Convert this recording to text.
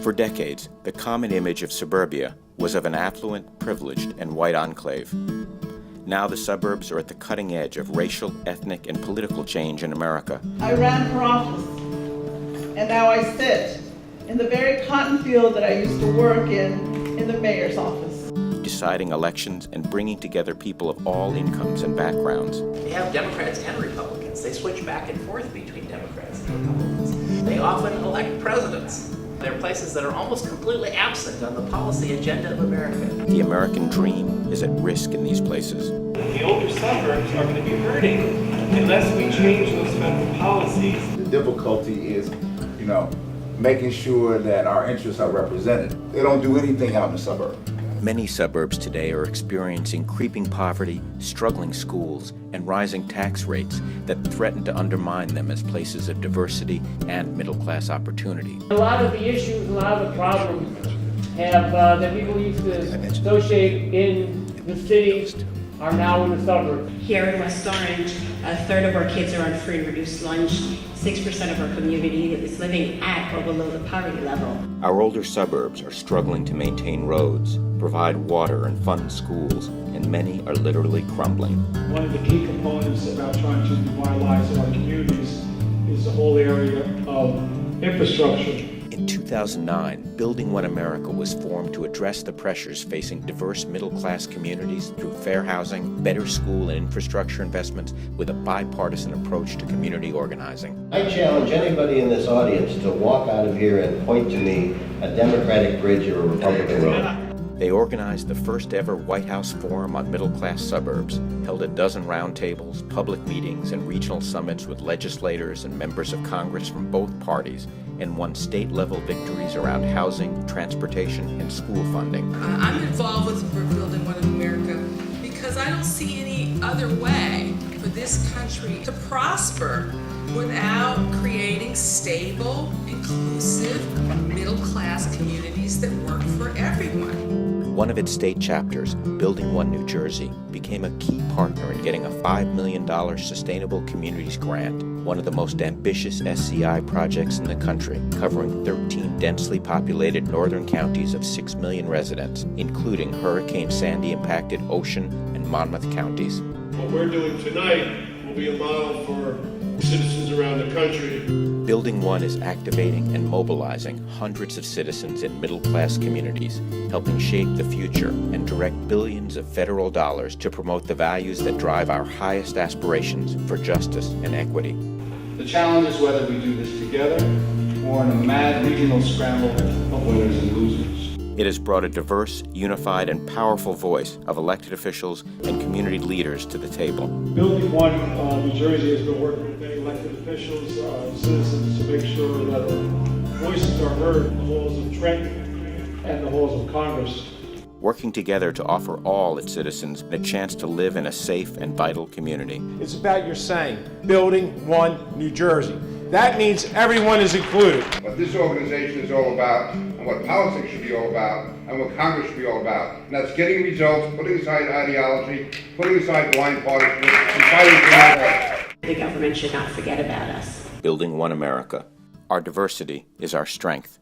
For decades, the common image of suburbia was of an affluent, privileged, and white enclave. Now the suburbs are at the cutting edge of racial, ethnic, and political change in America. I ran for office, and now I sit in the very cotton field that I used to work in the mayor's office. Deciding elections and bringing together people of all incomes and backgrounds. They have Democrats and Republicans. They switch back and forth between Democrats and Republicans. They often elect presidents. There are places that are almost completely absent on the policy agenda of America. The American dream is at risk in these places. The older suburbs are going to be hurting unless we change those federal policies. The difficulty is, making sure that our interests are represented. They don't do anything out in the suburbs. Many suburbs today are experiencing creeping poverty, struggling schools, and rising tax rates that threaten to undermine them as places of diversity and middle-class opportunity. A lot of the issues, a lot of the problems that people used to associate in the cities are now in the suburbs. Here in West Orange, a third of our kids are on free and reduced lunch. 6% of our community is living at or below the poverty level. Our older suburbs are struggling to maintain roads, provide water, and fund schools, and many are literally crumbling. One of the key components about trying to revitalize our communities is the whole area of infrastructure. In 2009, Building One America was formed to address the pressures facing diverse middle-class communities through fair housing, better school and infrastructure investments, with a bipartisan approach to community organizing. I challenge anybody in this audience to walk out of here and point to me a Democratic bridge or a Republican road. They organized the first ever White House Forum on middle-class suburbs, held a dozen roundtables, public meetings, and regional summits with legislators and members of Congress from both parties, and won state-level victories around housing, transportation, and school funding. I'm involved with Building One America because I don't see any other way for this country to prosper without creating stable, inclusive, middle-class communities that work for everyone. One of its state chapters, Building One New Jersey, became a key partner in getting a $5 million Sustainable Communities grant, one of the most ambitious SCI projects in the country, covering 13 densely populated northern counties of 6 million residents, including Hurricane Sandy-impacted Ocean and Monmouth counties. What we're doing tonight will be a model for citizens around the country. Building One is activating and mobilizing hundreds of citizens in middle-class communities, helping shape the future and direct billions of federal dollars to promote the values that drive our highest aspirations for justice and equity. The challenge is whether we do this together or in a mad regional scramble of winners and losers. It has brought a diverse, unified, and powerful voice of elected officials and community leaders to the table. Building One New Jersey has been working with many elected officials, citizens, to make sure that our voices are heard in the halls of Trenton and the halls of Congress. Working together to offer all its citizens a chance to live in a safe and vital community. It's about your saying, Building One New Jersey. That means everyone is included. What this organization is all about, and what politics should be all about, and what Congress should be all about. And that's getting results, putting aside ideology, putting aside blind partisanship, and fighting for our rights. The government should not forget about us. Building One America. Our diversity is our strength.